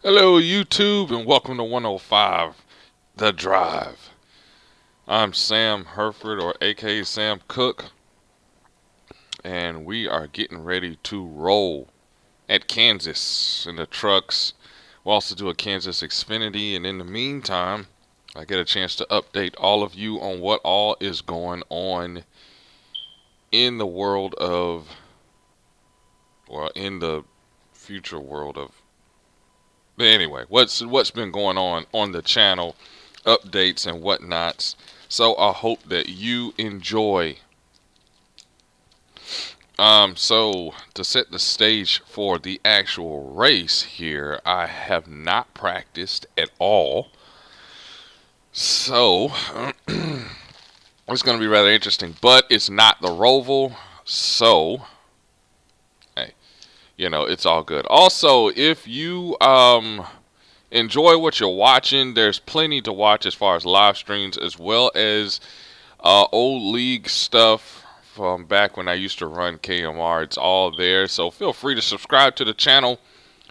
Hello, YouTube, and welcome to 105 The Drive. I'm Sam Herford, or aka Sam Cook, and we are getting ready to roll at Kansas in the trucks. We'll also do a Kansas Xfinity, and in the meantime, I get a chance to update all of you on what all is going on in the world of, well, in the future world of. But anyway, what's been going on the channel, updates and whatnots. So I hope that you enjoy. So to set the stage for the actual race here, I have not practiced at all. So it's going to be rather interesting, but it's not the Roval, so hey, it's all good. Also, if you enjoy what you're watching, there's plenty to watch as far as live streams as well as old league stuff from back when I used to run KMR. It's all there, so feel free to subscribe to the channel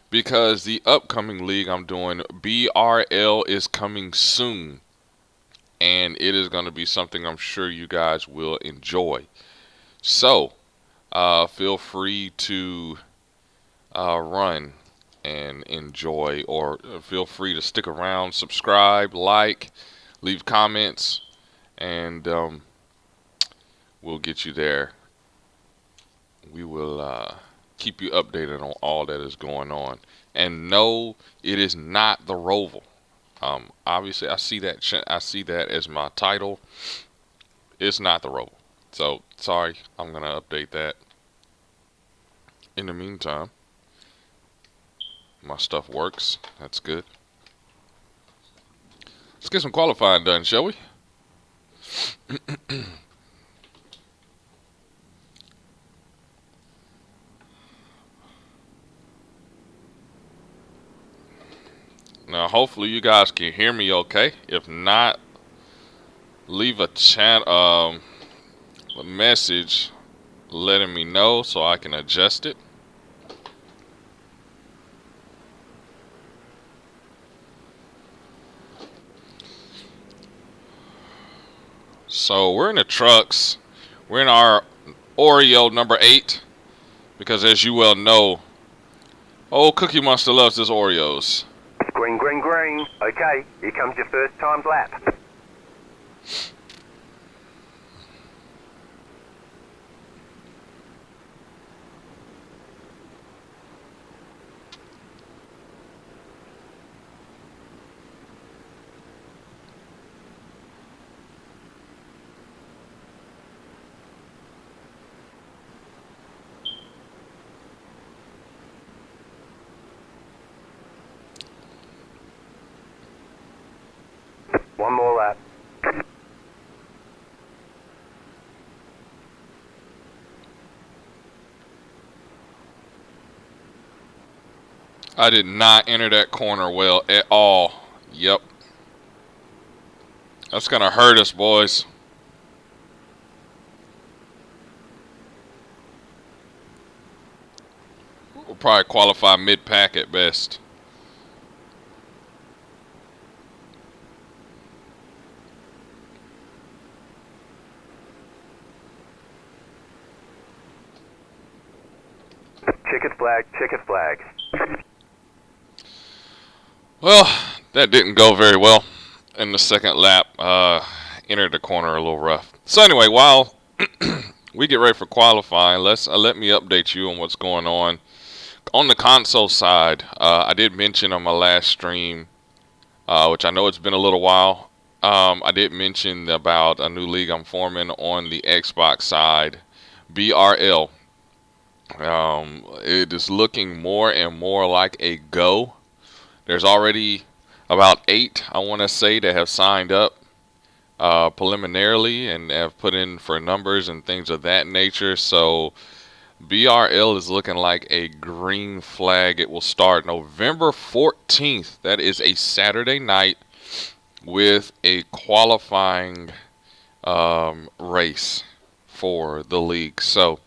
because the upcoming league I'm doing, BRL, is coming soon, and it is going to be something I'm sure you guys will enjoy. So feel free to run and enjoy, or feel free to stick around, subscribe, like, leave comments, and we'll get you there. We will keep you updated on all that is going on. And no, it is not the Roval. Obviously, I see that as my title. It's not the Roval. So sorry, I'm gonna update that. In the meantime, my stuff works. That's good. Let's get some qualifying done, shall we? Now, hopefully, you guys can hear me okay. If not, leave a a message letting me know so I can adjust it. So we're in the trucks. We're in our Oreo number 8 because, as you well know, old Cookie Monster loves his Oreos. Green, green, green. Okay, here comes your first timed lap. One more lap. I did not enter that corner well at all. Yep. That's going to hurt us, boys. We'll probably qualify mid-pack at best. Checkered flag, checkered flag. Well, that didn't go very well in the second lap. Entered the corner a little rough. So anyway, while we get ready for qualifying, let me update you on what's going on the console side. I did mention on my last stream, which I know it's been a little while. I did mention about a new league I'm forming on the Xbox side, BRL. It is looking more and more like a go. There's already about 8, I want to say, that have signed up preliminarily and have put in for numbers and things of that nature. So BRL is looking like a green flag. It will start November 14th. That is a Saturday night with a qualifying race for the league. So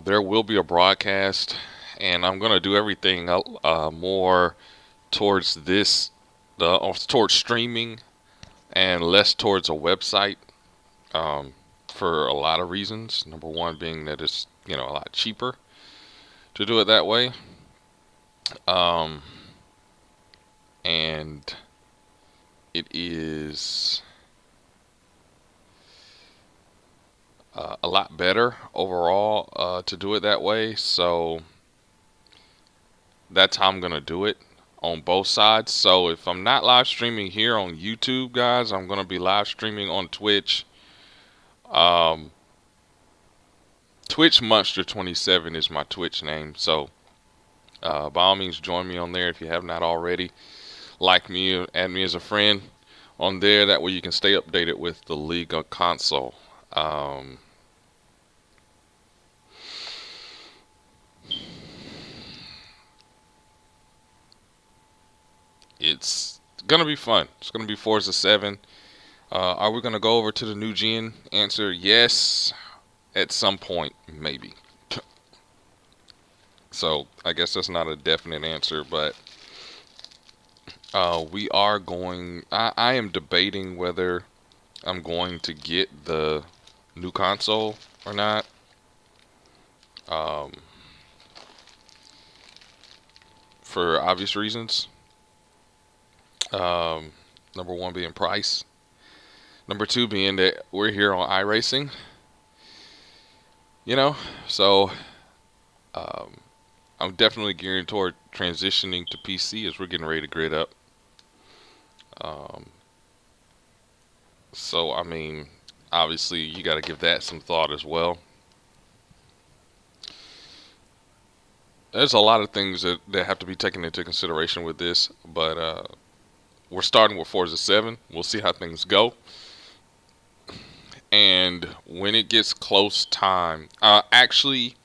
there will be a broadcast and I'm gonna do everything more towards towards streaming and less towards a website, for a lot of reasons. Number one being that it's a lot cheaper to do it that way, um, and it is a lot better overall to do it that way. So that's how I'm gonna do it on both sides. So if I'm not live streaming here on YouTube, guys, I'm gonna be live streaming on Twitch. Twitch Monster 27 is my Twitch name. So by all means, join me on there if you have not already. Like me, add me as a friend on there. That way you can stay updated with the League of Console. It's gonna be fun. It's gonna be Forza 7. Are we gonna go over to the new gen? Answer: yes, at some point, maybe. So I guess that's not a definite answer, but we are going. I am debating whether I'm going to get the new console or not. For obvious reasons. Number one being price. Number two being that we're here on iRacing. So I'm definitely gearing toward transitioning to PC as we're getting ready to grid up. So I mean, obviously you got to give that some thought as well. There's a lot of things that have to be taken into consideration with this, but we're starting with Forza 7. We'll see how things go. And when it gets close time, actually,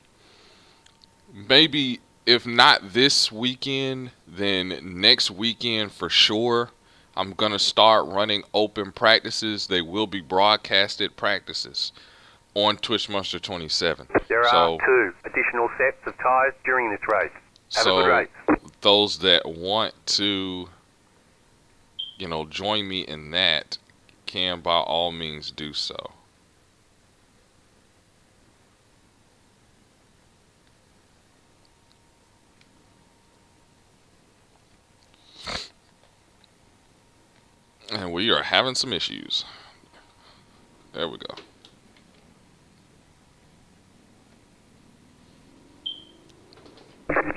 maybe if not this weekend, then next weekend for sure, I'm going to start running open practices. They will be broadcasted practices on Twitch Monster 27. There are 2 additional sets of tyres during this race. Have a good race. Those that want to, join me in that can by all means do so. And we are having some issues. There we go.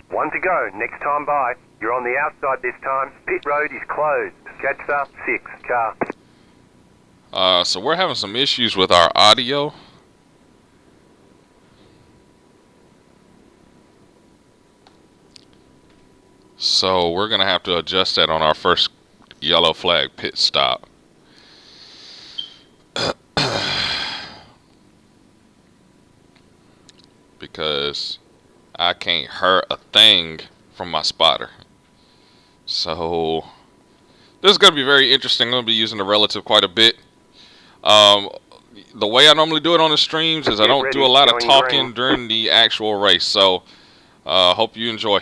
One to go. Next time by. You're on the outside this time. Pit road is closed. Jetstar 6 car. So we're having some issues with our audio. So we're going to have to adjust that on our first yellow flag pit stop. Because I can't hear a thing from my spotter. So this is going to be very interesting. I'm going to be using the relative quite a bit. The way I normally do it on the streams is I don't do a lot of talking during the actual race. So hope you enjoy.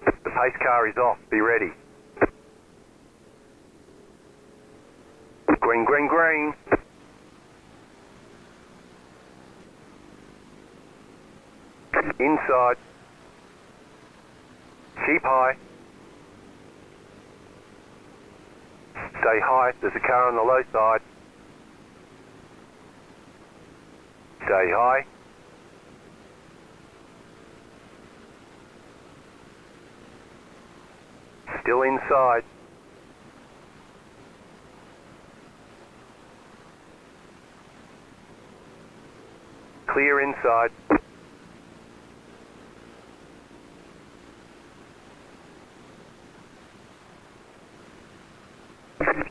The pace car is off. Be ready. Green, green, green. Inside. Keep high. Stay high. There's a car on the low side. Stay high. Still inside. Clear inside.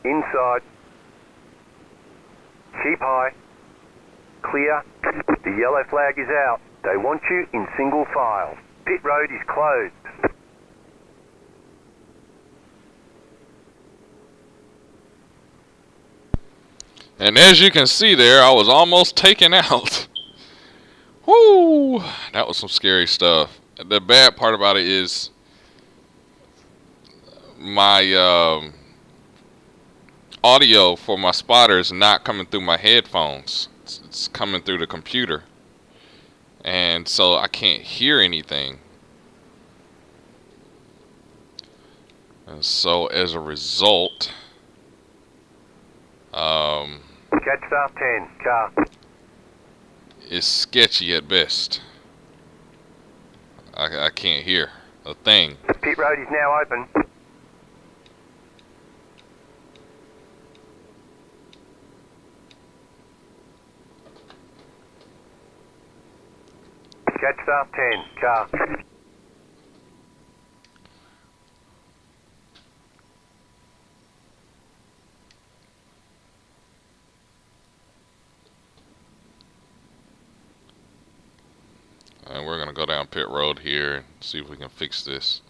Inside. Keep high. Clear. The yellow flag is out. They want you in single file. Pit road is closed. And as you can see there, I was almost taken out Whoo! That was some scary stuff. The bad part about it is my audio for my spotter is not coming through my headphones. It's coming through the computer. And so I can't hear anything. And so as a result, Catch staff 10, car. it's sketchy at best. I can't hear a thing. The pit road is now open. Catch staff 10, car. And we're going to go down pit road here and see if we can fix this.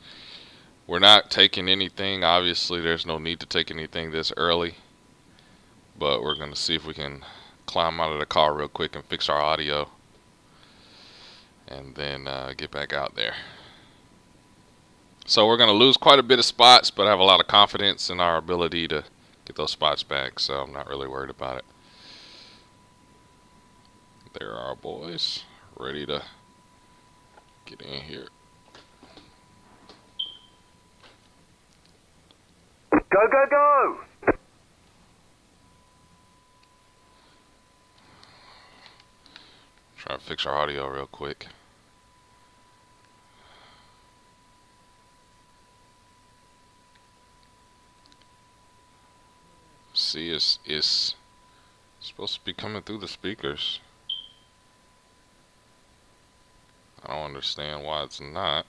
We're not taking anything. Obviously, there's no need to take anything this early. But we're going to see if we can climb out of the car real quick and fix our audio. And then get back out there. So we're going to lose quite a bit of spots, but I have a lot of confidence in our ability to get those spots back. So I'm not really worried about it. There are our boys ready to get in here. Go, go, go! Try to fix our audio real quick. See, it's supposed to be coming through the speakers. I don't understand why it's not.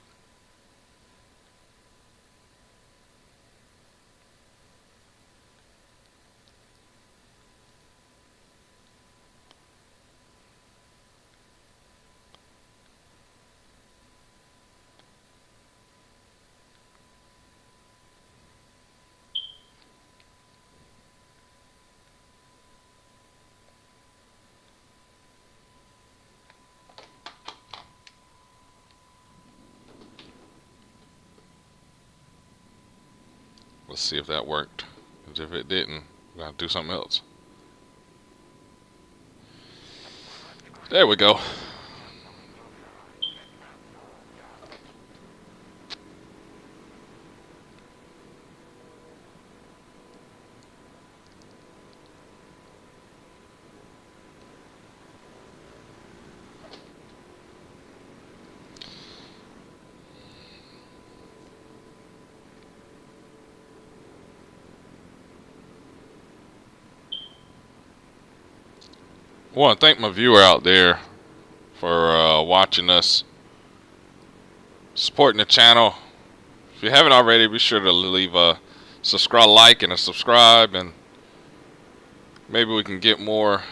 Let's see if that worked. Because if it didn't, we're going to do something else. There we go. I want to thank my viewer out there for watching us, supporting the channel. If you haven't already, be sure to leave a like and a subscribe, and maybe we can get more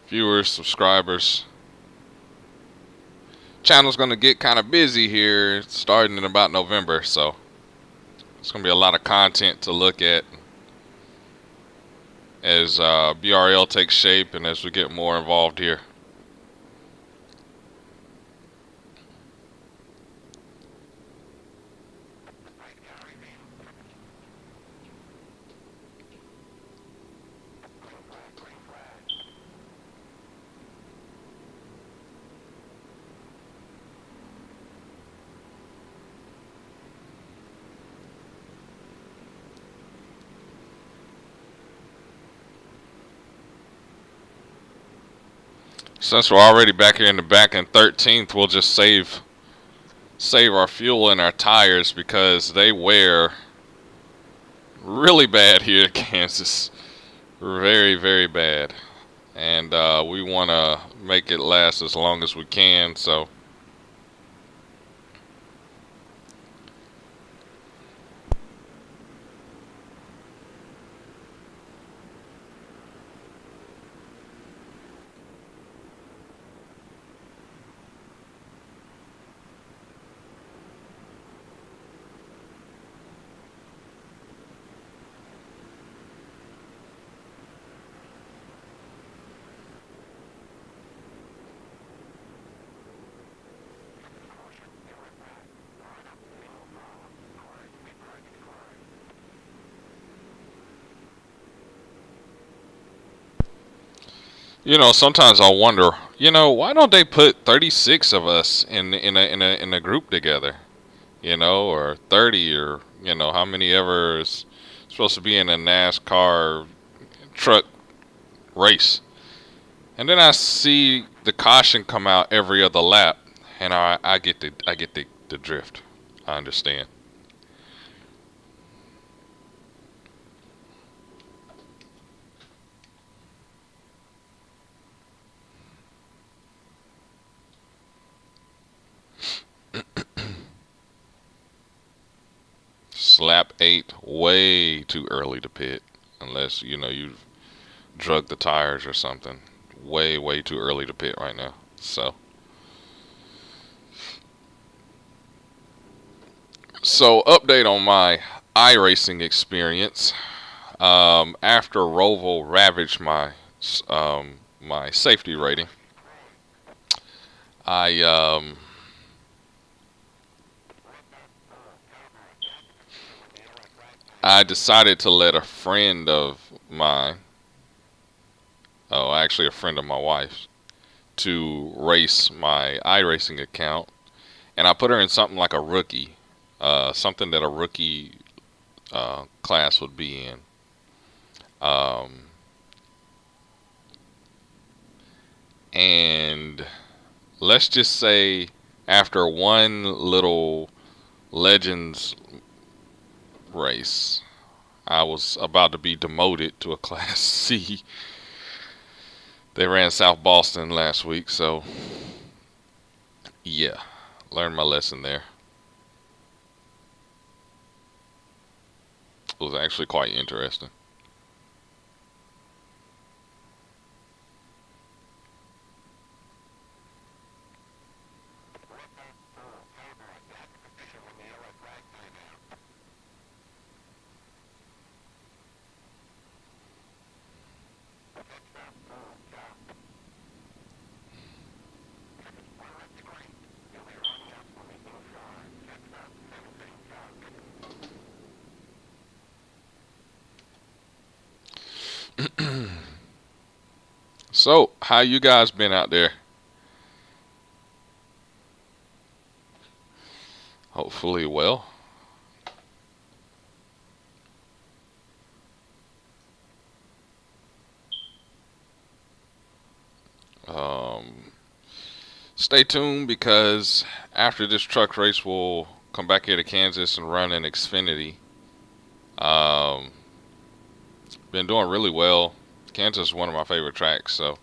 viewers, subscribers. Channel's going to get kind of busy here starting in about November, so it's going to be a lot of content to look at as BRL takes shape and as we get more involved here. Since we're already back here in the back in 13th, we'll just save our fuel and our tires because they wear really bad here in Kansas. Very, very bad. And we want to make it last as long as we can, so You know, sometimes I wonder, you know, why don't they put 36 of us in a group together? You know, or 30, or you know, how many ever is supposed to be in a NASCAR truck race. And then I see the caution come out every other lap, and I get the drift. I understand. Slap 8 way too early to pit, unless you know you've drugged the tires or something. Way too early to pit right now. So update on my iRacing experience. After Roval ravaged my safety rating, I I decided to let a friend of mine, oh, actually a friend of my wife's, to race my iRacing account, and I put her in something like a rookie, something that a rookie class would be in. Um, and let's just say after one little Legends race, I was about to be demoted to a Class C. They ran South Boston last week, so yeah, learned my lesson there. It was actually quite interesting. So, how you guys been out there? Hopefully well. Um, Stay tuned because after this truck race, we'll come back here to Kansas and run an Xfinity. Um, Been doing really well. Kansas is one of my favorite tracks, so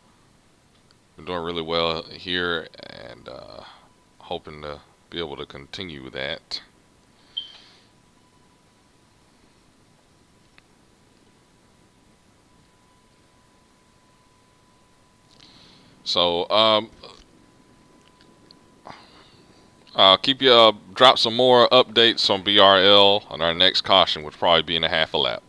been doing really well here, and hoping to be able to continue that. So I'll keep you drop some more updates on BRL on our next caution, which will probably be in a half a lap.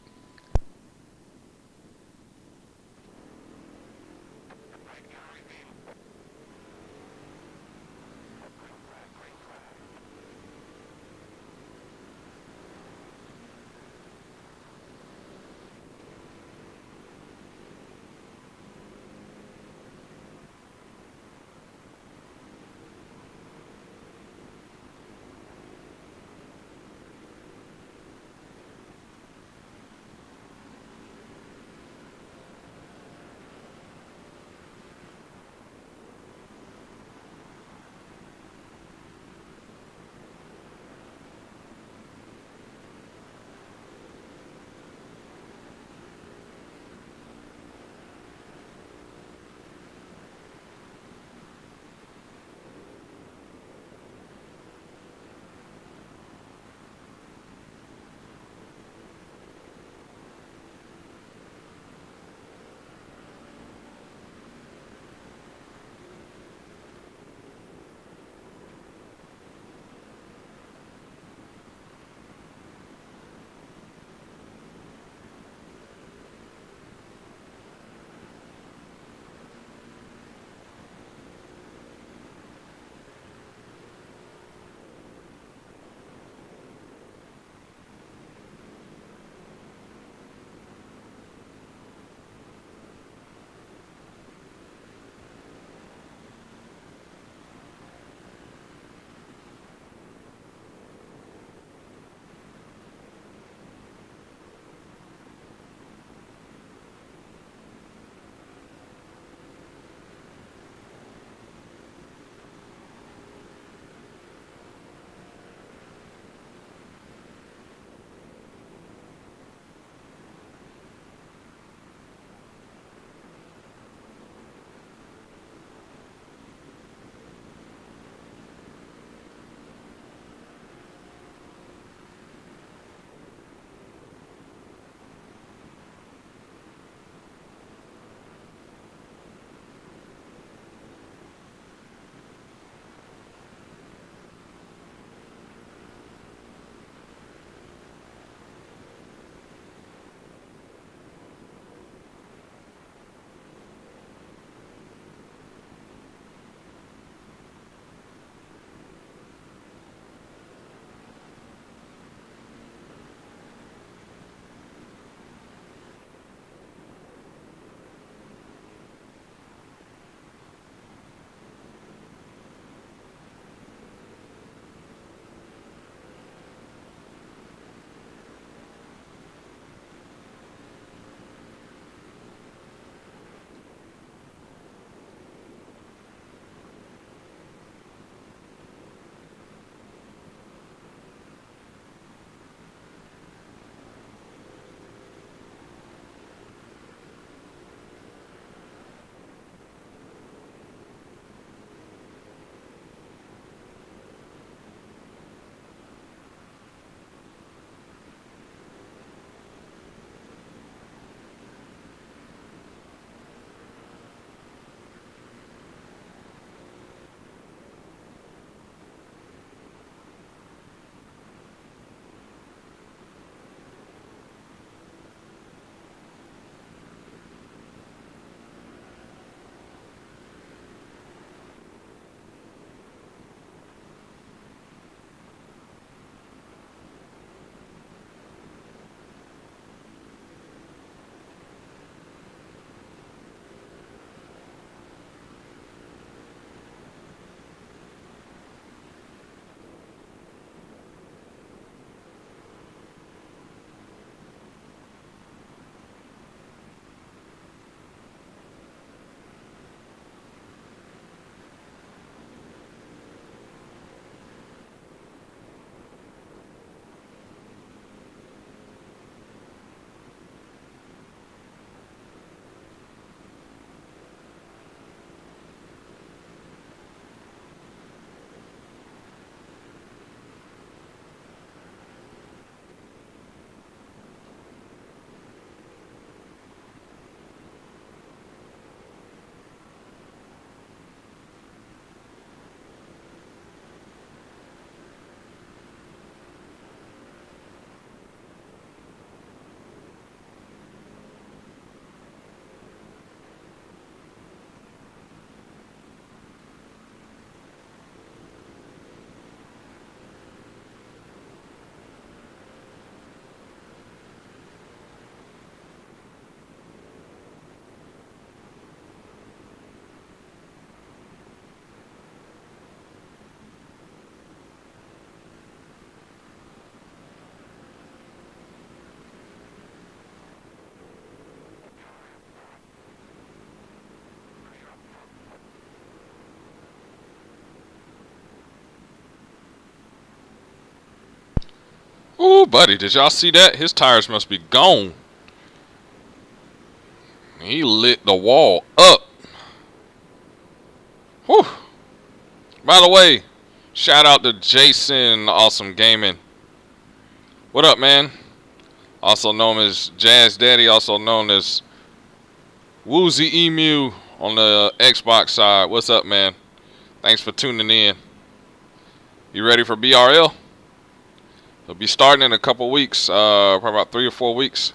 Ooh, buddy, did y'all see that? His tires must be gone. He lit the wall up. Whew. By the way, shout out to Jason Awesome Gaming. What up, man? Also known as Jazz Daddy, also known as Woozy Emu on the Xbox side. What's up, man? Thanks for tuning in. You ready for BRL? It'll be starting in a couple weeks, probably about 3 or 4 weeks.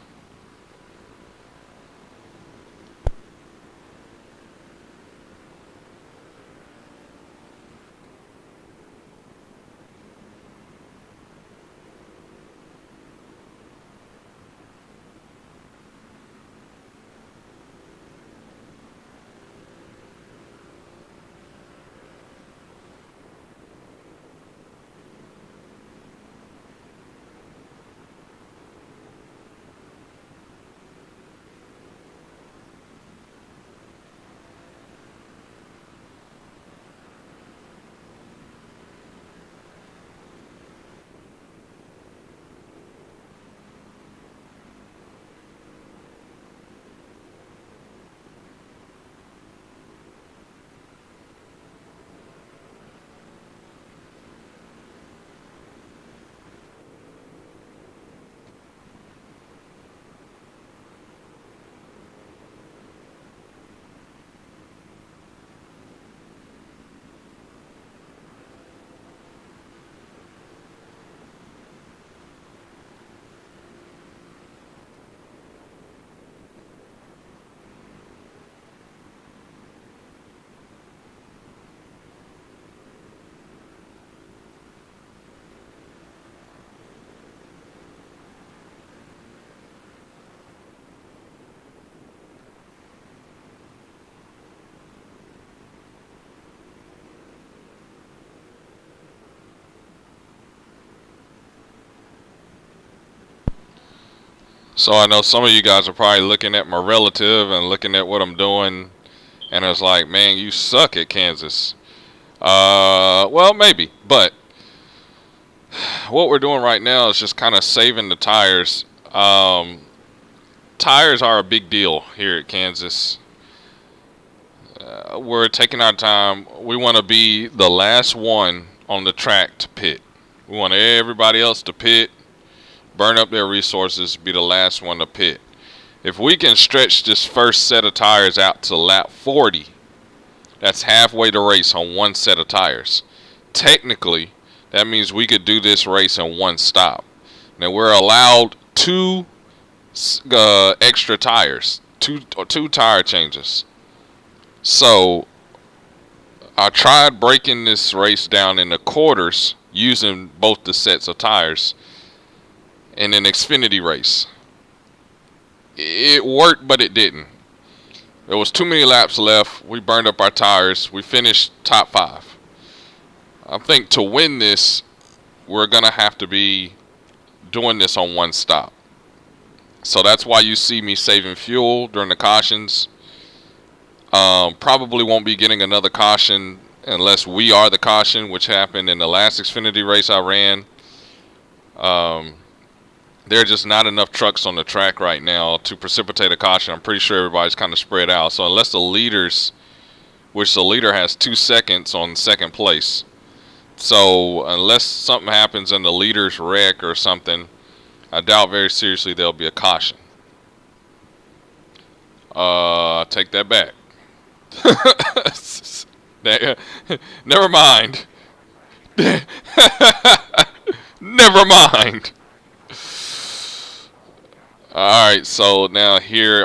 So I know some of you guys are probably looking at my relative and looking at what I'm doing, and it's like, man, you suck at Kansas. Well, maybe, but what we're doing right now is just kind of saving the tires. Tires are a big deal here at Kansas. We're taking our time. We want to be the last one on the track to pit. We want everybody else to pit, burn up their resources, be the last one to pit. If we can stretch this first set of tires out to lap 40, that's halfway the race on one set of tires. Technically, that means we could do this race in one stop. Now we're allowed two extra tires, two tire changes. So I tried breaking this race down into quarters using both the sets of tires in an Xfinity race. It worked, but it didn't. There was too many laps left. We burned up our tires. We finished top 5. I think to win this, we're going to have to be doing this on one stop. So that's why you see me saving fuel during the cautions. Probably won't be getting another caution unless we are the caution, which happened in the last Xfinity race I ran. There are just not enough trucks on the track right now to precipitate a caution. I'm pretty sure everybody's kind of spread out. So unless the leaders, which the leader has 2 seconds on second place. So unless something happens and the leaders wreck or something, I doubt very seriously there'll be a caution. Take that back. Never mind. Never mind. Alright, so now here's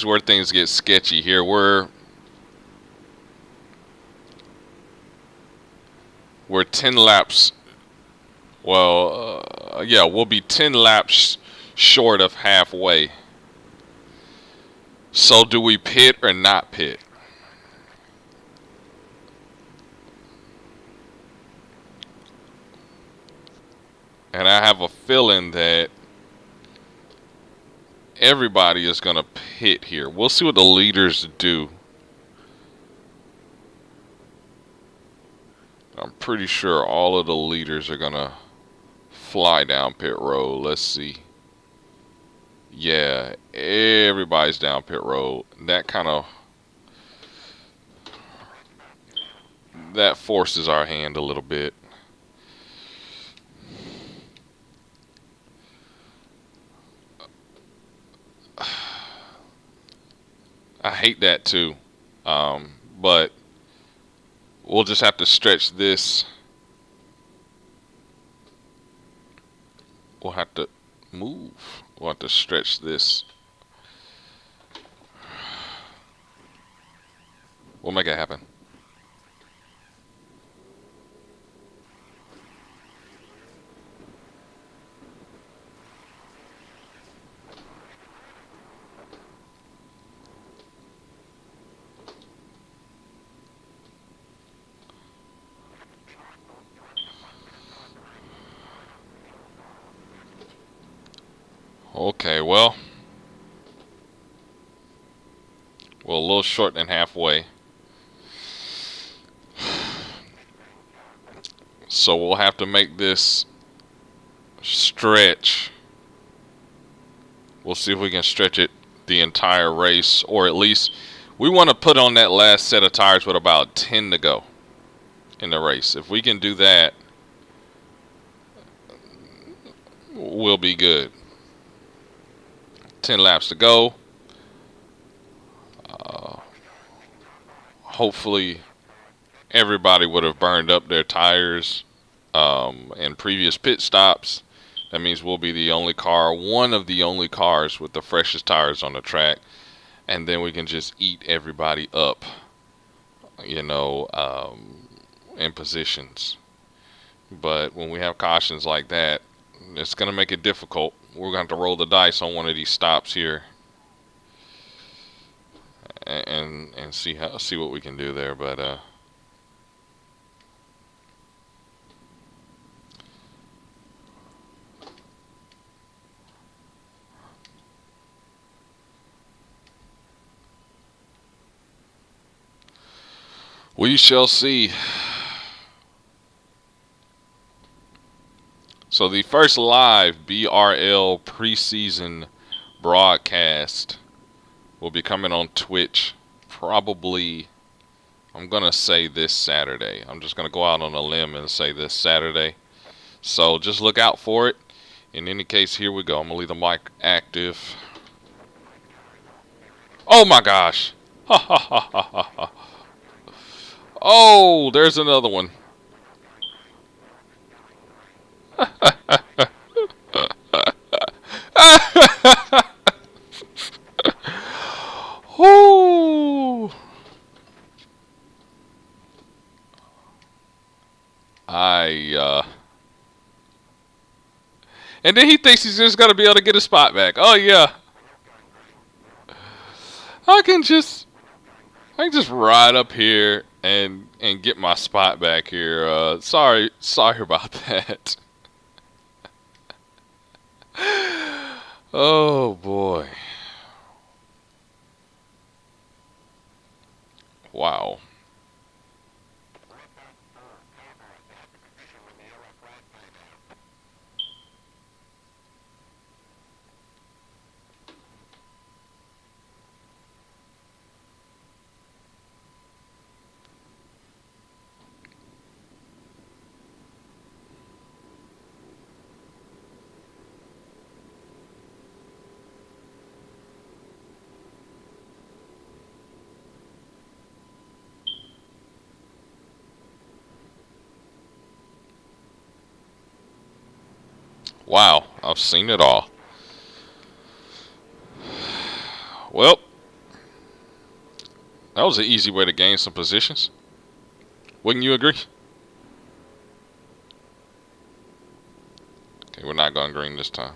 where things get sketchy. Here we're 10 laps. Well, yeah, we'll be 10 laps short of halfway. So do we pit or not pit? And I have a feeling that everybody is going to pit here. We'll see what the leaders do. I'm pretty sure all of the leaders are going to fly down pit road. Let's see. Yeah, everybody's down pit road. That forces our hand a little bit. I hate that too. But we'll just have to stretch this. We'll have to move. We'll have to stretch this. We'll make it happen. Okay, well, we're a little short than halfway. So we'll have to make this stretch. We'll see if we can stretch it the entire race, or at least we want to put on that last set of tires with about 10 to go in the race. If we can do that, we'll be good. 10 laps to go. Hopefully everybody would have burned up their tires in previous pit stops. That means we'll be the only car, one of the only cars with the freshest tires on the track, and then we can just eat everybody up, you know, in positions. But when we have cautions like that, it's going to make it difficult. We're going to have to roll the dice on one of these stops here and see what we can do there. But we shall see. So the first live BRL preseason broadcast will be coming on Twitch probably, I'm going to say this Saturday. I'm just going to go out on a limb and say this Saturday. So just look out for it. In any case, here we go. I'm going to leave the mic active. Oh my gosh. Ha ha ha ha ha ha. Oh, there's another one. Whoo! And then he thinks he's just gonna be able to get a spot back. Oh yeah. I can just ride up here and get my spot back here. Sorry about that. Oh boy. Wow. Wow, I've seen it all. Well, that was an easy way to gain some positions. Wouldn't you agree? Okay, we're not going green this time.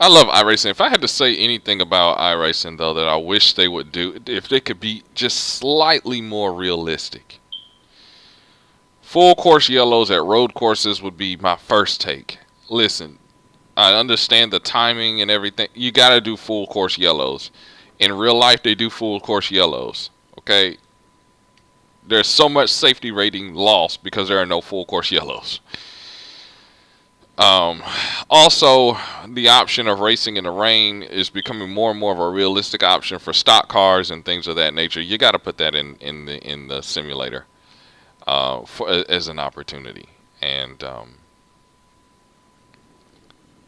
I love iRacing. If I had to say anything about iRacing, though, that I wish they would do, if they could be just slightly more realistic. Full course yellows at road courses would be my first take. Listen, I understand the timing and everything. You got to do full course yellows. In real life, they do full course yellows. Okay? There's so much safety rating lost because there are no full course yellows. Also, the option of racing in the rain is becoming more and more of a realistic option for stock cars and things of that nature. You got to put that in the simulator as an opportunity. And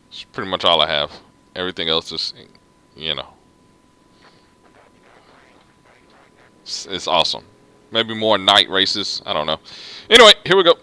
it's pretty much all I have. Everything else is, you know, it's awesome. Maybe more night races. I don't know. Anyway, here we go.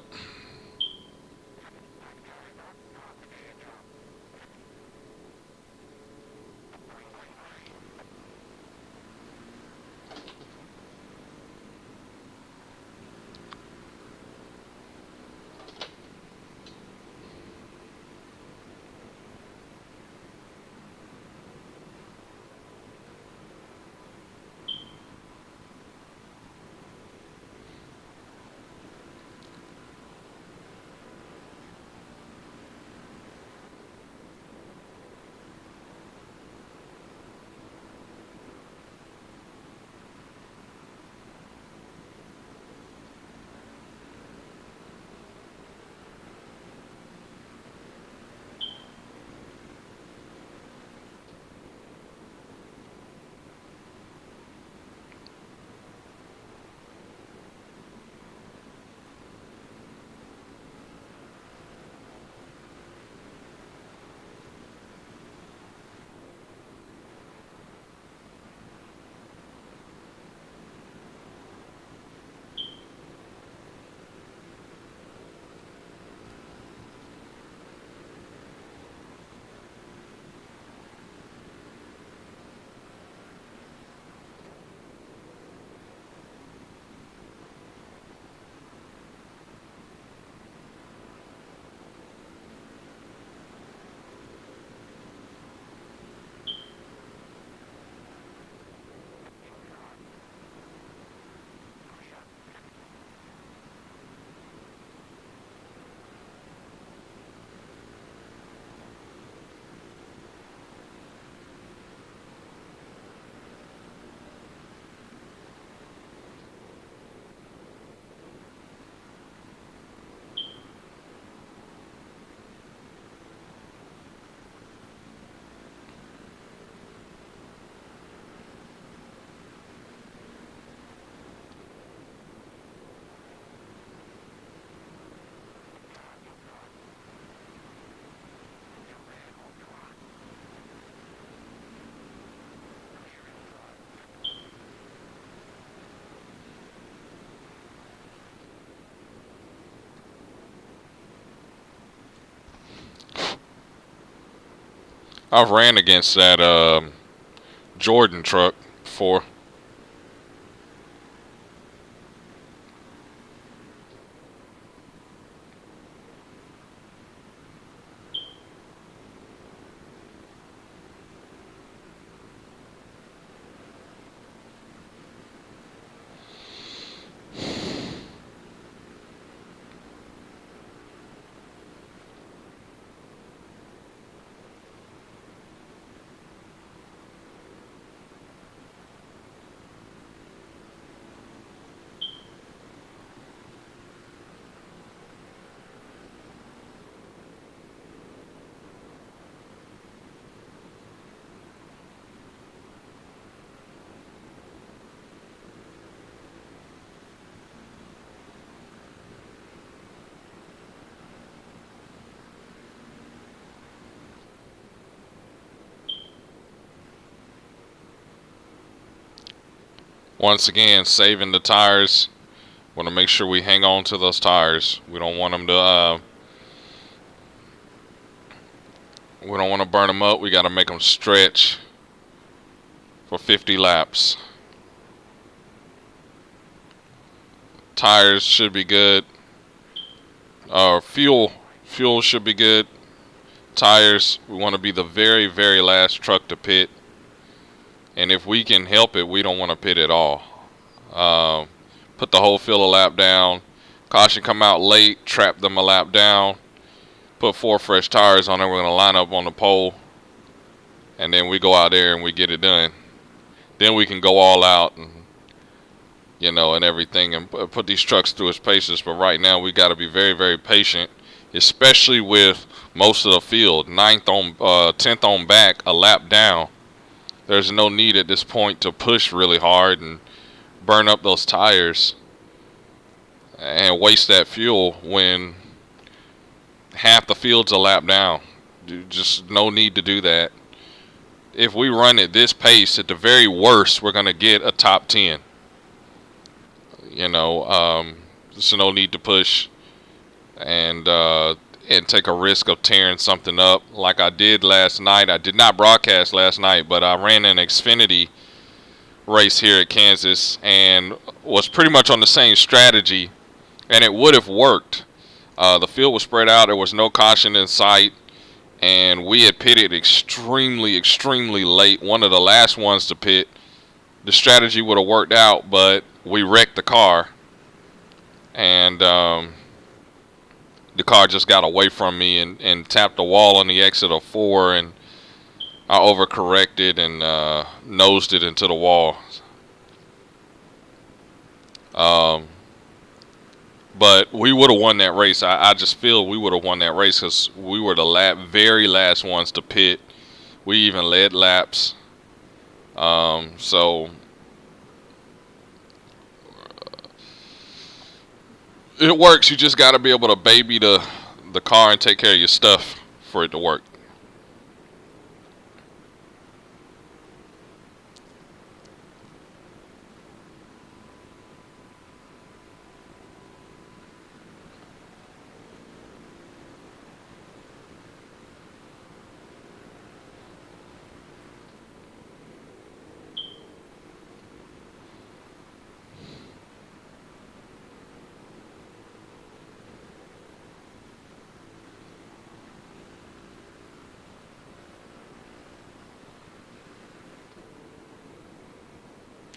I've ran against that Jordan truck before. Once again, saving the tires. Want to make sure we hang on to those tires. We don't want them to. We don't want to burn them up. We got to make them stretch for 50 laps. Tires should be good. Fuel should be good. Tires, we want to be the very, very last truck to pit. And if we can help it, we don't want to pit at all. Put the whole fill a lap down. Caution come out late, trap them a lap down, put 4 fresh tires on there. We're going to line up on the pole, and then we go out there and we get it done. Then we can go all out and, you know, and everything, and put these trucks through its paces. But right now we got to be very, very patient, especially with most of the field 9th on 10th on back, a lap down. There's no need at this point to push really hard and burn up those tires and waste that fuel when half the field's a lap down. Just no need to do that. If we run at this pace, at the very worst, we're going to get a top 10. You know, there's no need to push and take a risk of tearing something up like I did last night. I did not broadcast last night, but I ran an Xfinity race here at Kansas and was pretty much on the same strategy, and it would have worked. The field was spread out. There was no caution in sight, and we had pitted extremely, extremely late. One of the last ones to pit. The strategy would have worked out, but we wrecked the car, and the car just got away from me and tapped the wall on the exit of 4, and I overcorrected and nosed it into the wall. But we would have won that race. I just feel we would have won that race because we were the very last ones to pit. We even led laps. So it works. You just got to be able to baby the car and take care of your stuff for it to work.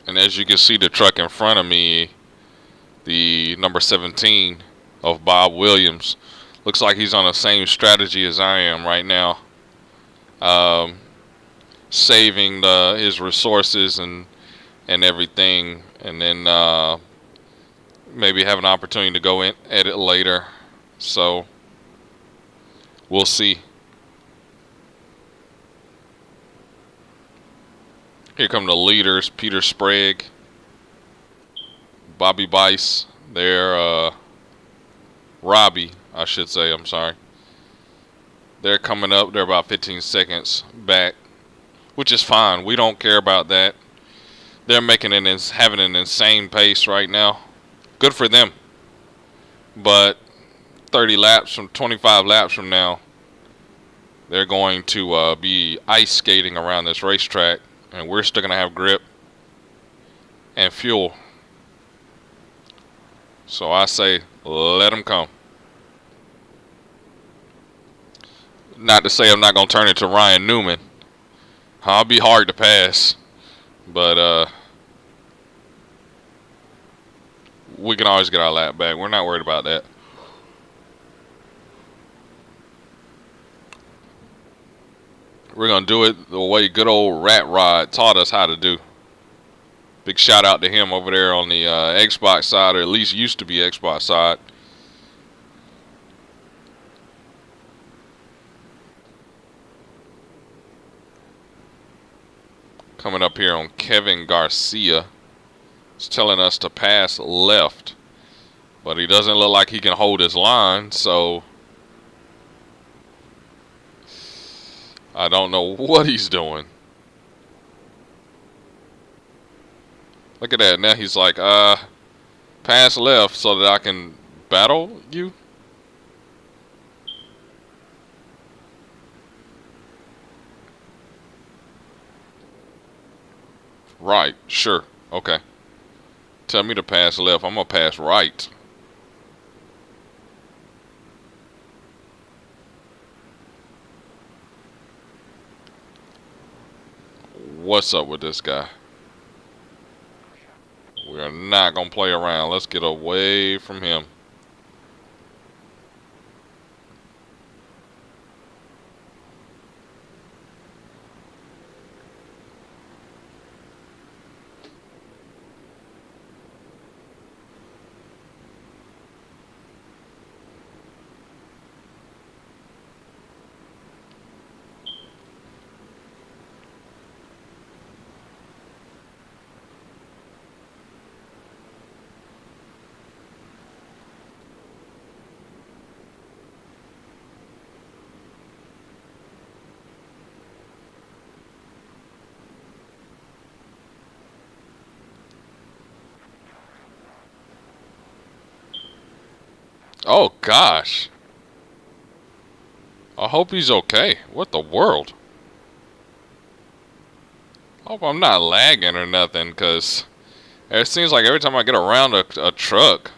And as you can see, the truck in front of me, the number 17 of Bob Williams, looks like he's on the same strategy as I am right now. Saving his resources and everything, and then maybe have an opportunity to go in edit later. So we'll see. Here come the leaders: Peter Sprague, Bobby Bice, Robbie, I should say, I'm sorry. They're coming up. They're about 15 seconds back, which is fine. We don't care about that. They're having an insane pace right now. Good for them. But 25 laps from now, they're going to be ice skating around this racetrack. And we're still going to have grip and fuel. So I say, let them come. Not to say I'm not going to turn it to Ryan Newman. I'll be hard to pass. But we can always get our lap back. We're not worried about that. We're going to do it the way good old Rat Rod taught us how to do. Big shout out to him over there on the Xbox side, or at least used to be Xbox side. Coming up here on Kevin Garcia. He's telling us to pass left. But he doesn't look like he can hold his line, so I don't know what he's doing. Look at that. Now he's like, pass left so that I can battle you? Right. Sure. Okay. Tell me to pass left. I'm going to pass right. What's up with this guy? We are not going to play around. Let's get away from him. Oh gosh. I hope he's okay. What the world? Hope I'm not lagging or nothing, cause it seems like every time I get around a truck,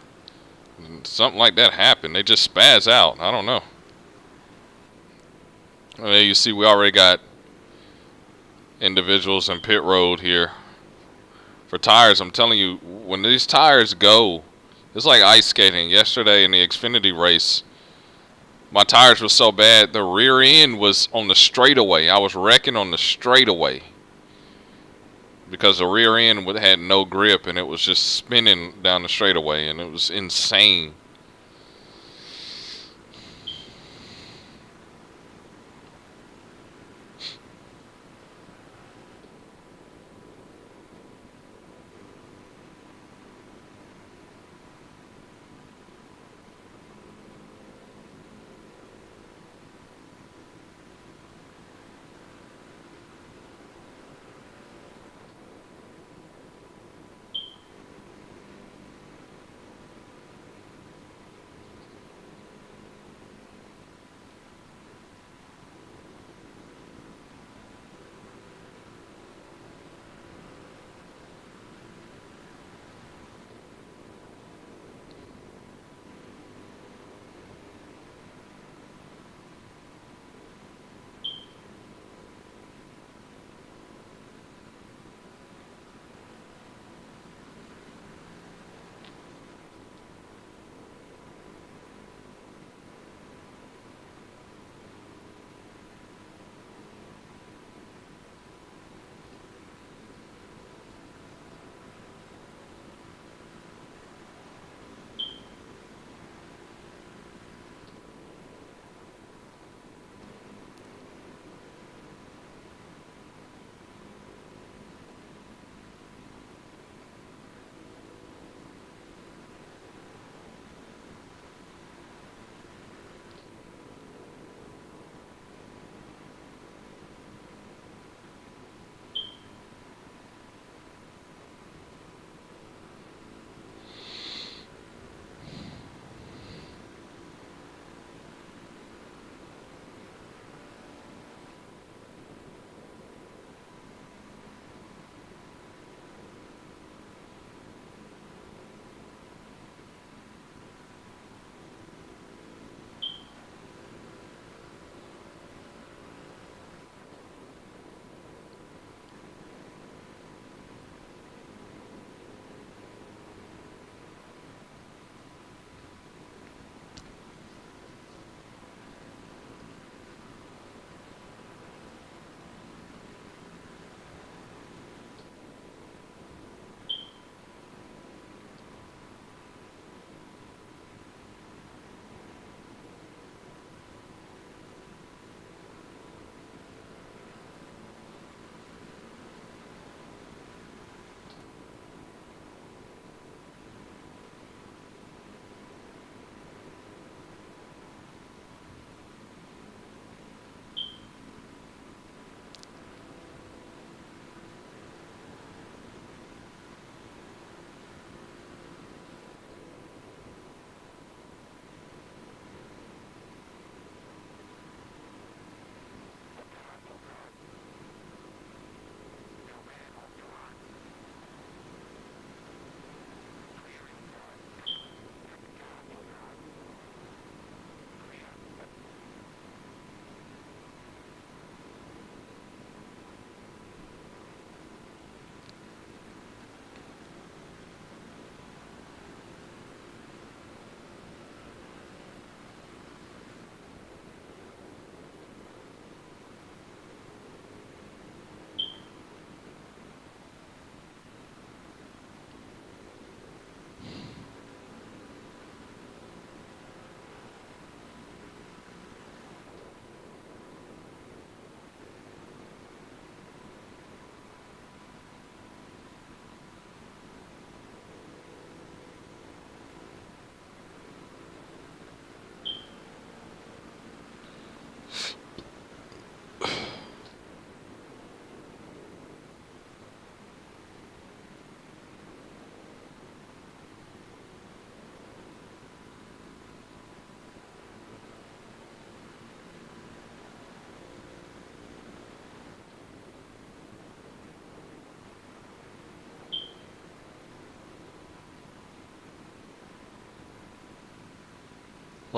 something like that happened. They just spaz out. I don't know. And there you see we already got individuals in pit road here. For tires, I'm telling you, when these tires go, it's like ice skating. Yesterday in the Xfinity race, my tires were so bad, the rear end was on the straightaway. I was wrecking on the straightaway because the rear end had no grip and it was just spinning down the straightaway, and it was insane.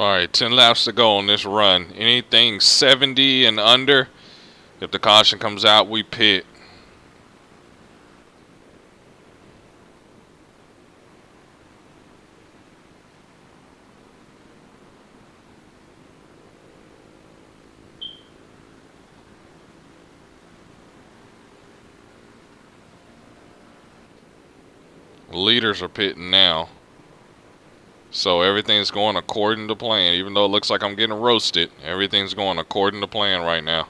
Alright, 10 laps to go on this run. Anything 70 and under, if the caution comes out, we pit. Leaders are pitting now. So everything's going according to plan. Even though it looks like I'm getting roasted, everything's going according to plan right now.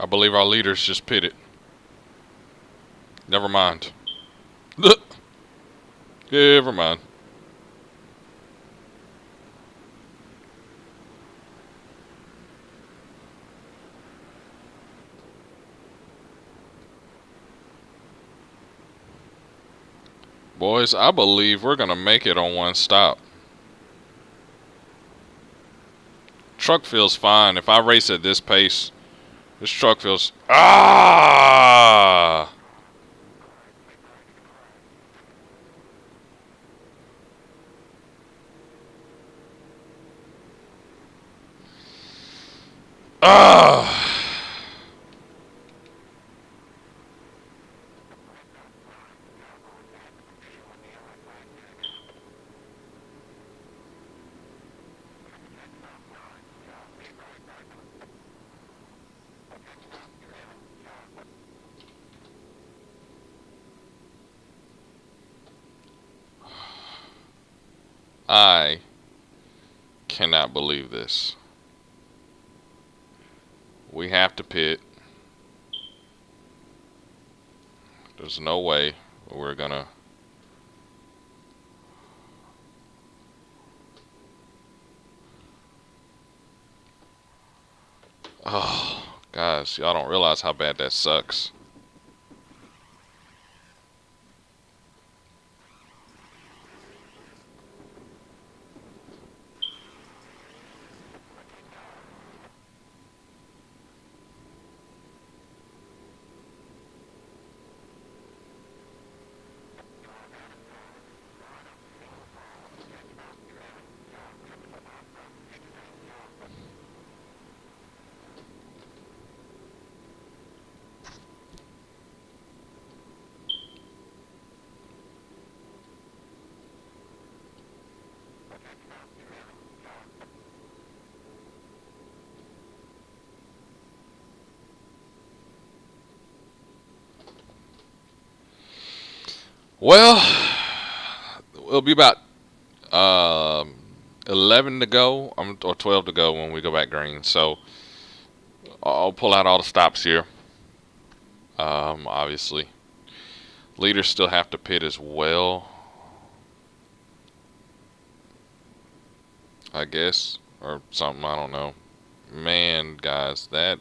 I believe our leaders just pitted. Never mind. Never mind. Boys, I believe we're going to make it on one stop. Truck feels fine. If I race at this pace, this truck feels... Ah! Ah! I cannot believe this. We have to pit. There's no way we're gonna... Oh, guys, y'all don't realize how bad that sucks. Well, it'll be about 11 to go, or 12 to go when we go back green. So I'll pull out all the stops here. Obviously, leaders still have to pit as well, I guess, or something. I don't know. Man, guys, that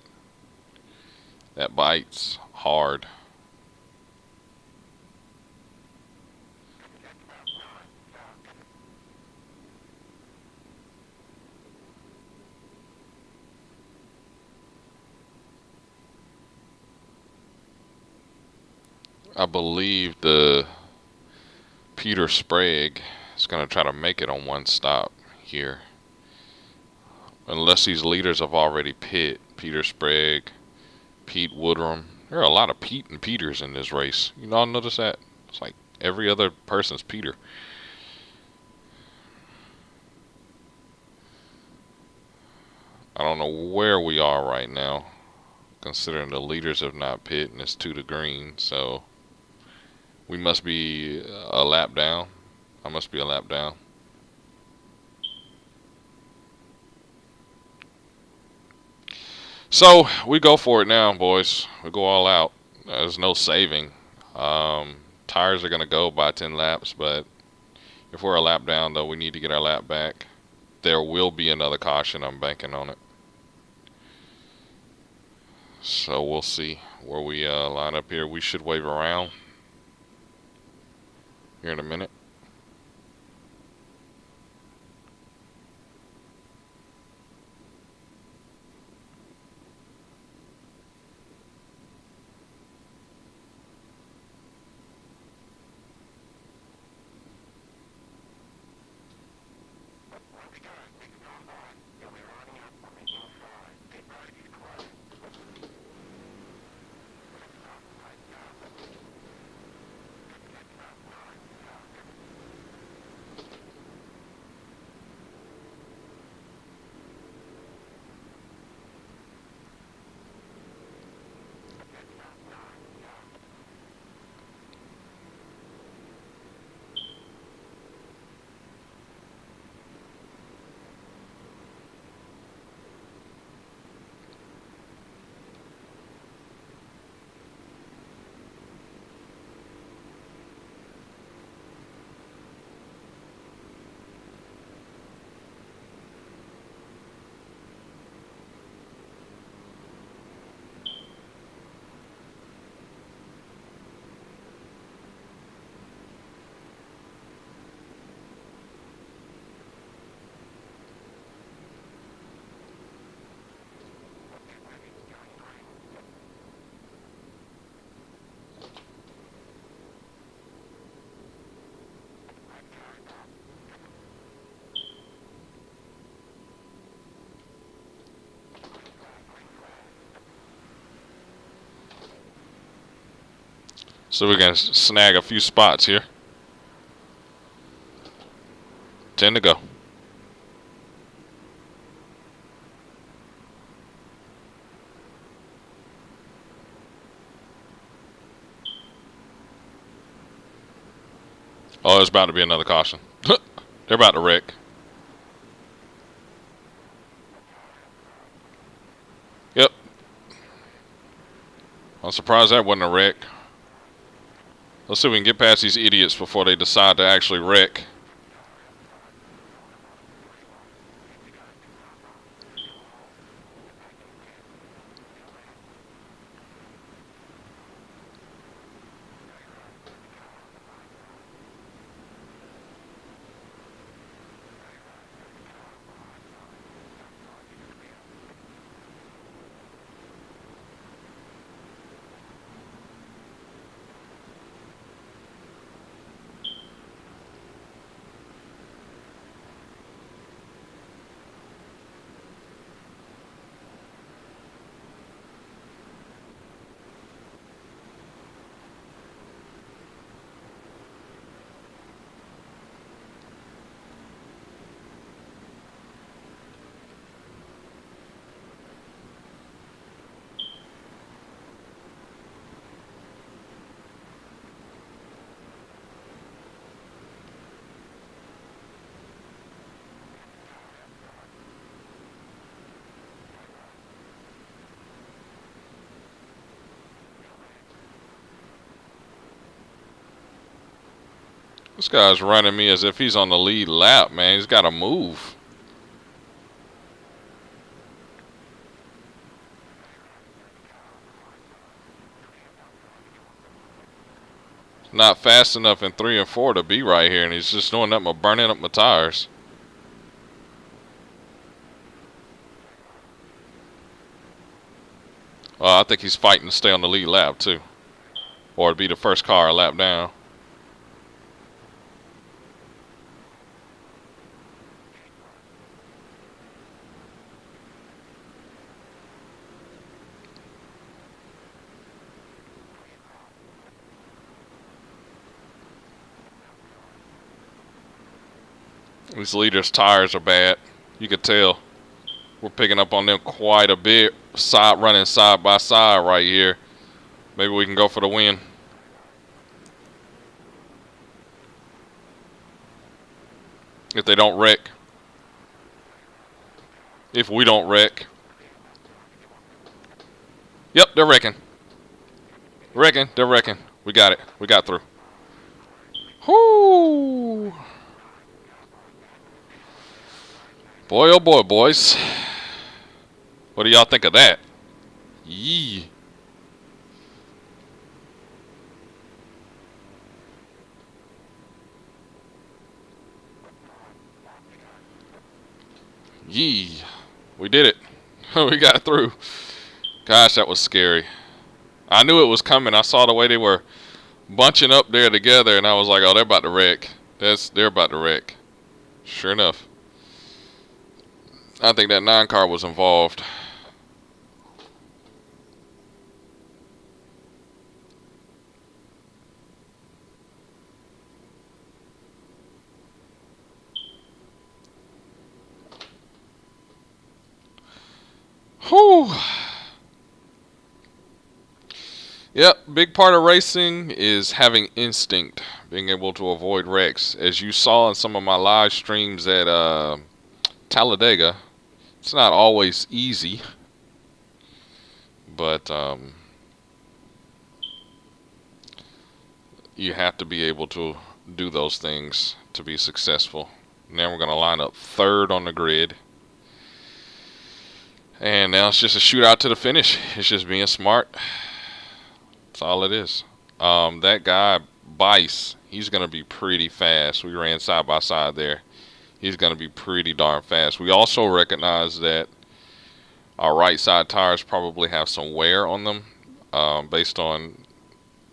bites hard. I believe the Peter Sprague is going to try to make it on one stop here. Unless these leaders have already pit. Peter Sprague, Pete Woodrum. There are a lot of Pete and Peters in this race. You all notice that? It's like every other person's Peter. I don't know where we are right now, considering the leaders have not pit and it's 2 to green, so we must be a lap down. I must be a lap down. So we go for it now, boys. We go all out. There's no saving. Tires are going to go by 10 laps, but if we're a lap down, though, we need to get our lap back. There will be another caution. I'm banking on it. So we'll see where we line up here. We should wave around here in a minute. So we're going to snag a few spots here. 10 to go. Oh, there's about to be another caution. They're about to wreck. Yep. I'm surprised that wasn't a wreck. Let's see if we can get past these idiots before they decide to actually wreck. This guy's running me as if he's on the lead lap, man. He's got to move. Not fast enough in 3 and 4 to be right here, and he's just doing nothing but burning up my tires. Well, I think he's fighting to stay on the lead lap, too. Or to be the first car a lap down. These leaders' tires are bad. You could tell. We're picking up on them quite a bit. Running side by side right here. Maybe we can go for the win. If they don't wreck. If we don't wreck. Yep, they're wrecking. They're wrecking. We got it. We got through. Whoo! Boy, oh boy, boys. What do y'all think of that? Yee. Yee. We did it. We got through. Gosh, that was scary. I knew it was coming. I saw the way they were bunching up there together, and I was like, oh, they're about to wreck. They're about to wreck. Sure enough. I think that 9 car was involved. Whew. Yep, big part of racing is having instinct, being able to avoid wrecks. As you saw in some of my live streams at Talladega, it's not always easy, but you have to be able to do those things to be successful. Now we're going to line up 3rd on the grid. And now it's just a shootout to the finish. It's just being smart. That's all it is. That guy, Bice, he's going to be pretty fast. We ran side by side there. He's going to be pretty darn fast. We also recognize that our right side tires probably have some wear on them based on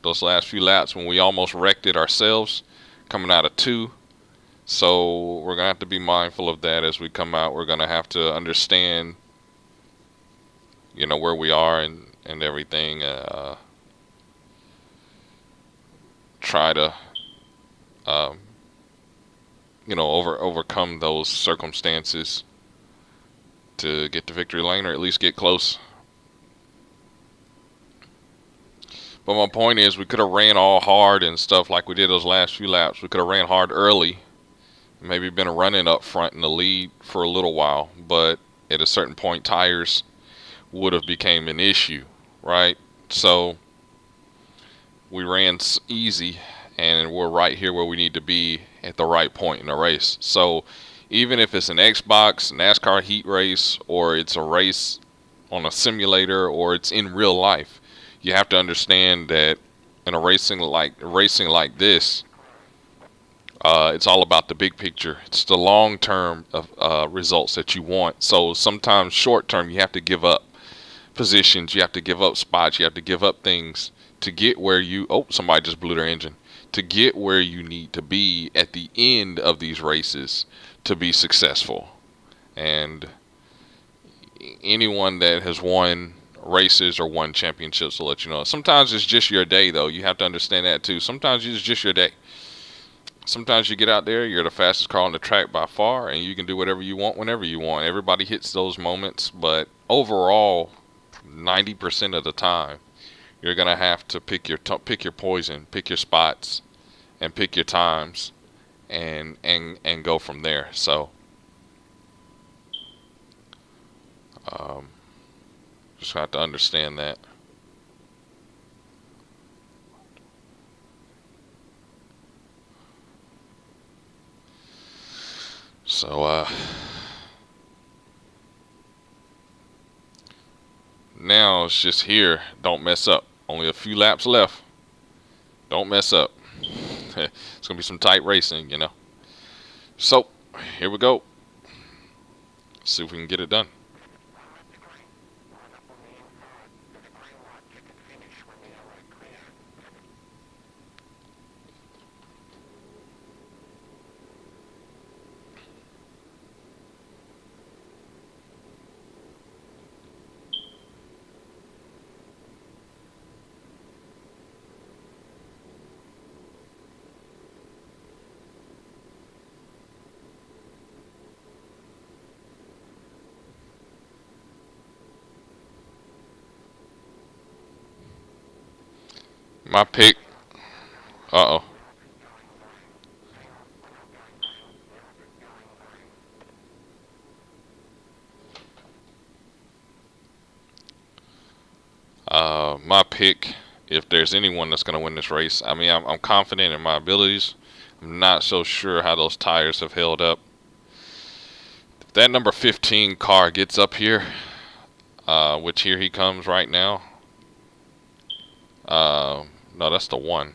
those last few laps when we almost wrecked it ourselves coming out of 2. So we're going to have to be mindful of that as we come out. We're going to have to understand, you know, where we are and everything. Try to, you know, overcome those circumstances to get to victory lane, or at least get close. But my point is, we could have ran all hard and stuff like we did those last few laps. We could have ran hard early, maybe been running up front in the lead for a little while, but at a certain point, tires would have became an issue, right? So we ran easy, and we're right here where we need to be at the right point in the race. So even if it's an Xbox NASCAR heat race, or it's a race on a simulator, or it's in real life, you have to understand that in a racing like this, it's all about the big picture. It's the long-term results that you want. So sometimes short-term, you have to give up positions, you have to give up spots, you have to give up things to get where you, oh, somebody just blew their engine, to get where you need to be at the end of these races to be successful. And anyone that has won races or won championships will let you know. Sometimes it's just your day, though. You have to understand that too. Sometimes it's just your day. Sometimes you get out there, you're the fastest car on the track by far, and you can do whatever you want whenever you want. Everybody hits those moments, but overall, 90% of the time, you're gonna have to pick your poison, pick your spots, and pick your times, and go from there. So, just have to understand that. So, now it's just here. Don't mess up. Only a few laps left. Don't mess up. It's going to be some tight racing, you know. So, here we go. See if we can get it done. My pick. Uh-oh. My pick, if there's anyone that's going to win this race, I mean, I'm confident in my abilities. I'm not so sure how those tires have held up. If that number 15 car gets up here, which here he comes right now. No, that's the one.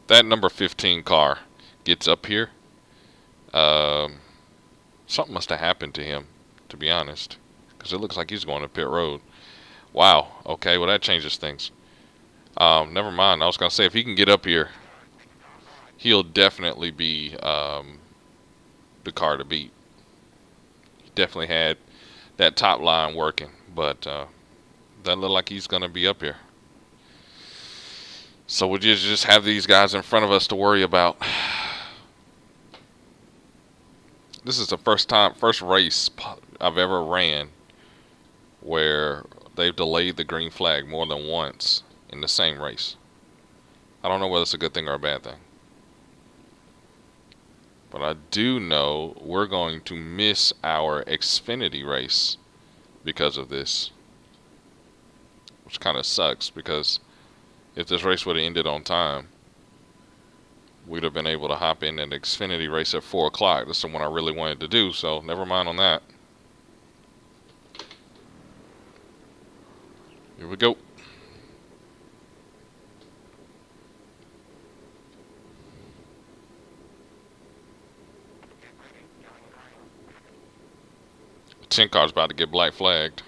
If that number 15 car gets up here, something must have happened to him, to be honest, because it looks like he's going to pit road. Wow. Okay, well that changes things. Never mind. I was gonna say if he can get up here, he'll definitely be the car to beat. He definitely had that top line working, but doesn't look like he's gonna be up here. So we'll just have these guys in front of us to worry about. This is the first race I've ever ran where they've delayed the green flag more than once in the same race. I don't know whether it's a good thing or a bad thing. But I do know we're going to miss our Xfinity race because of this. Which kind of sucks, because if this race would have ended on time, we'd have been able to hop in an Xfinity race at 4 o'clock. That's the one I really wanted to do, so never mind on that. Here we go. The 10 car's about to get black flagged.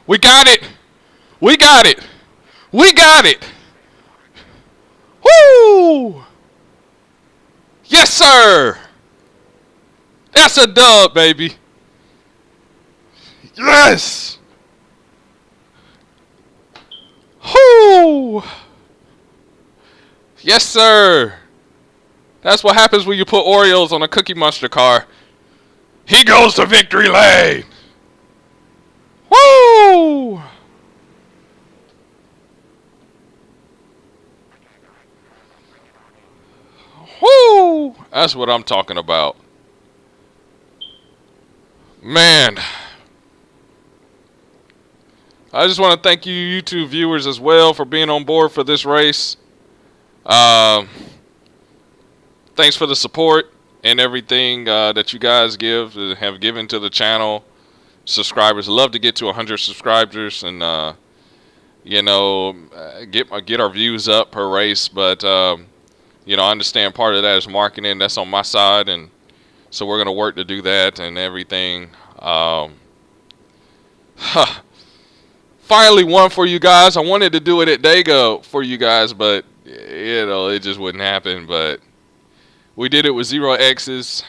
We got it! We got it! We got it! Woo! Yes, sir! That's a dub, baby. Yes! Woo! Yes, sir! That's what happens when you put Oreos on a Cookie Monster car. He goes to victory lane! Woo! Woo! That's what I'm talking about. Man. I just want to thank you YouTube viewers as well for being on board for this race. Thanks for the support and everything that you guys have given to the channel. Subscribers, love to get to 100 subscribers and you know, get our views up per race, but you know, I understand part of that is marketing. That's on my side, and so we're gonna work to do that and everything. Finally one for you guys. I wanted to do it at Dago for you guys, but you know, it just wouldn't happen. But we did it with 0 X's.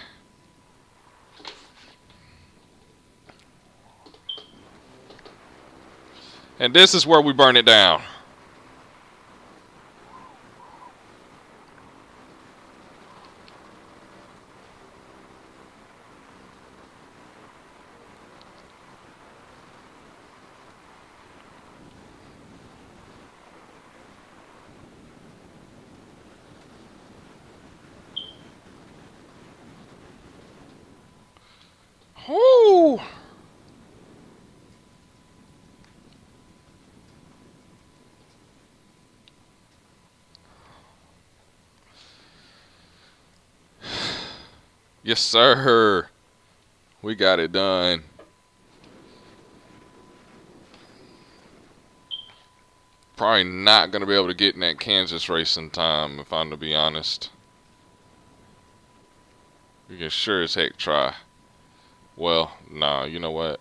And this is where we burn it down. Yes, sir. We got it done. Probably not going to be able to get in that Kansas race in time, if I'm to be honest. We can sure as heck try. Well, nah, you know what?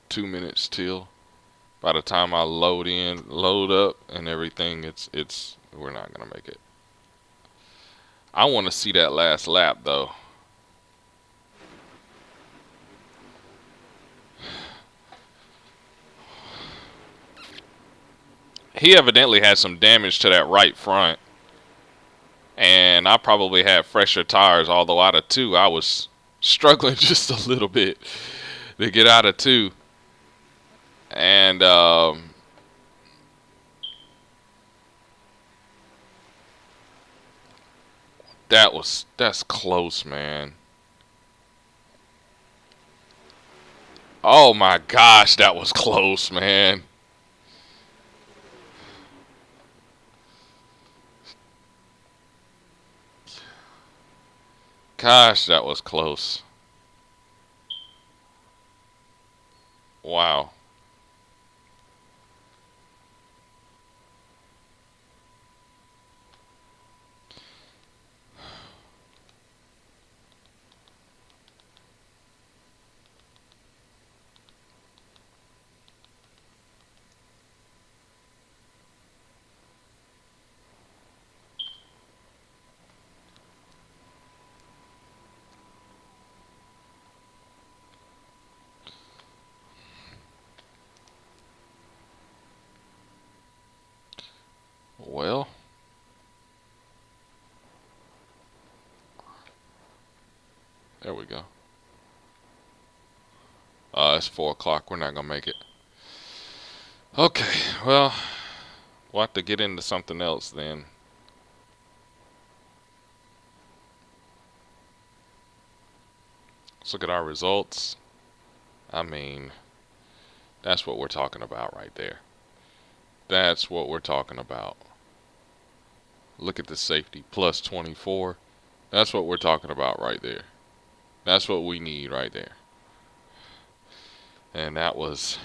2 minutes till. By the time I load up and everything, we're not going to make it. I want to see that last lap, though. He evidently had some damage to that right front. And I probably had fresher tires, although out of two, I was struggling just a little bit to get out of two. And that's close, man. Oh my gosh, that was close, man. Gosh, that was close. Wow. Well, there we go. It's 4 o'clock. We're not going to make it. Okay, well, we'll have to get into something else then. Let's look at our results. I mean, that's what we're talking about right there. That's what we're talking about. Look at the safety, plus 24. That's what we're talking about right there. That's what we need right there. And that was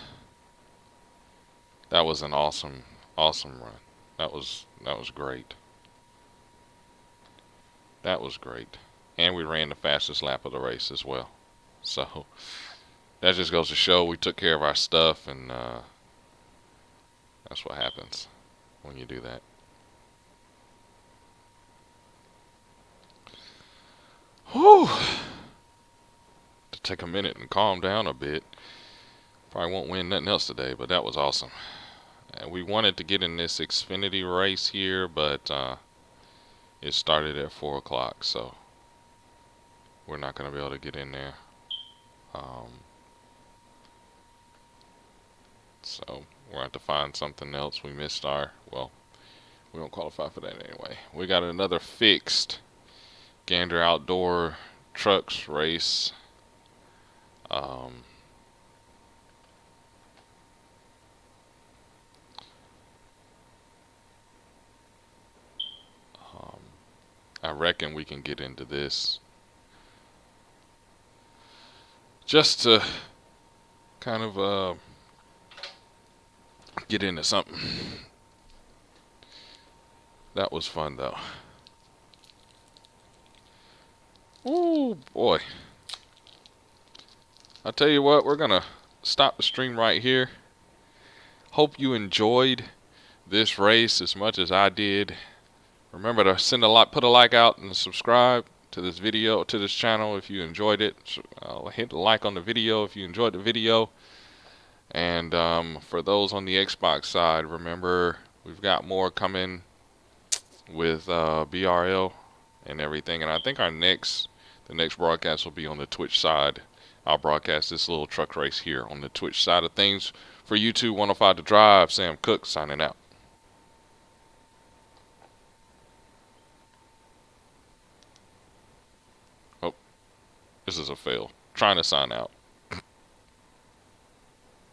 an awesome run. That was great. That was great. And we ran the fastest lap of the race as well. So that just goes to show we took care of our stuff, and that's what happens when you do that. Whew. To take a minute and calm down a bit. Probably won't win nothing else today, but that was awesome. And we wanted to get in this Xfinity race here, but it started at 4 o'clock, so we're not going to be able to get in there. So we're going to have to find something else. We missed well, we don't qualify for that anyway. We got another fixed Gander Outdoor Trucks race. I reckon we can get into this just to kind of get into something. That was fun though. Oh boy. I'll tell you what, we're gonna stop the stream right here. Hope you enjoyed this race as much as I did. Remember to put a like out and subscribe to this video, to this channel if you enjoyed it. Hit the like on the video if you enjoyed the video. And for those on the Xbox side, remember we've got more coming with BRL and everything. And I think the next broadcast will be on the Twitch side. I'll broadcast this little truck race here on the Twitch side of things. For YouTube 105 to Drive, Sam Cook signing out. Oh, this is a fail. Trying to sign out.